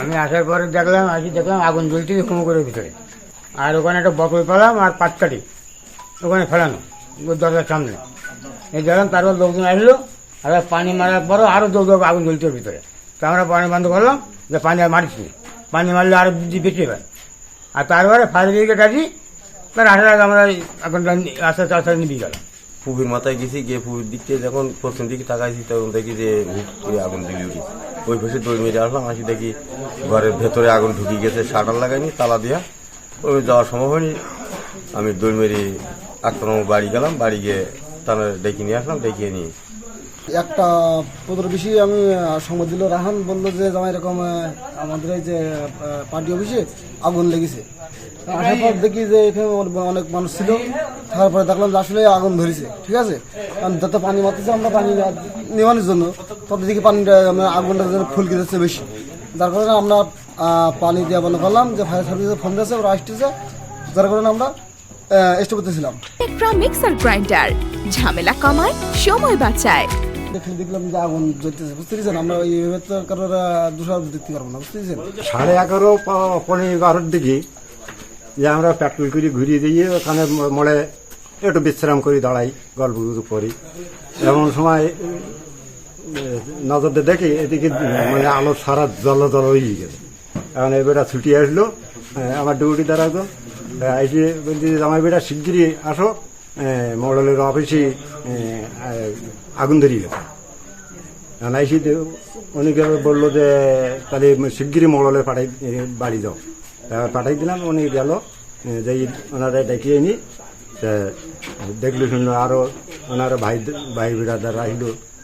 আমি আসার পরে দেখলাম আগুন জ্বলছে কুমোরের ভিতরে, আর ওখানে একটা বকল পেলাম আর পাটকাঠি ওখানে ফেলানো ওই দরজার সামনে। এই দেখলাম, তারপর লোকজন আসলো, আর পানি মারার পরও আরও দৌড় আগুন জ্বলছে ওর ভিতরে। তো আমরা পানি বন্ধ করলাম, যে পানি আর মারিস নি, পানি মারলে আরও বেশি হয়। আর তারপরে ফায়ার ব্রিগেড আসি, তার আসার আগে আমরা আগুনটা আস্তে আস্তে আস্তে নিভে গেলাম। পুকুর মাথায় গেছি, গিয়ে পুকুর দিক থেকে যখন পশ্চিম দিকে তাকাইছি তখন দেখি যে হুট করে আগুন জ্বলে উঠি। ওই পাশে দৌড় মেরে আসলাম, আসি দেখি ঘরের ভেতরে আগুন ঢুকে গেছে, শাটার লাগাইনি, তালা দিয়া। ওই যাওয়ার সম্ভব হয়নি, আমি দৌড় মেরে 8 নম্বর বাড়ি গেলাম, বাড়ি গিয়ে তারা ডেকে নিয়ে আসলাম, ডেকে নিয়ে একটা প্রতিবেশী আমি সংবাদ দিল, রাহান বললো যে জামাই এরকম আমাদের এই যে পার্টি অফিসে আগুন লেগেছে। আসার পর দেখি যে এখানে অনেক মানুষ ছিল, তারপরে দেখলাম যে আসলে আগুন ধরেছে। ঠিক আছে, কারণ যত পানি মারতেছে আমরা পানি নেওয়ানোর জন্য, তত দিকে পানিটা আগুনটা যেন ফুলকে যাচ্ছে বেশি, যার কারণে আমরা পানি দেওয়া বন্ধ করলাম। যে ফায়ার সার্ভিসে ফোন দিয়েছে, ওরা আসতেছে, যার কারণে আমরা স্টপেতে ছিলাম। টেকট্রা মিক্সার গ্রাইন্ডার ঝামেলা কমায়, সময় বাঁচায়। দেখলাম যে আগুন জ্বলতেছে, বুঝতে পেরেছেন। আমরা এইভাবে তো কারোর দোষারোপ দেখতে পারবো না, বুঝতে পেরেছেন। 11:30 12:15 দিকে যে আমরা পেট্রোল করে ঘুরিয়ে দিয়ে ওখানে মোড়ে একটু বিশ্রাম করি, দাঁড়াই, গল্প করি। এমন সময় নজর দিয়ে দেখি এদিকে মানে আলো সারা জল হয়ে গেছে। এখন এই বেটা ছুটি আসলো, আমার ডিউটি দাঁড়াতো, এসে বলছি আমার বেটা শিগগিরই আসো, মডেলের অফিসে আগুন ধরিয়ে গেছে। এসে উনিকে বললো যে তাহলে শিগগিরই মডেলে বাড়ি যাও। পাঠাই দিলাম, উনি গেল, যাই ওনারা ডেকিয়ে নি, দেখলো শুনলো, আরও ওনারা ভাই বিরাদার আসলো।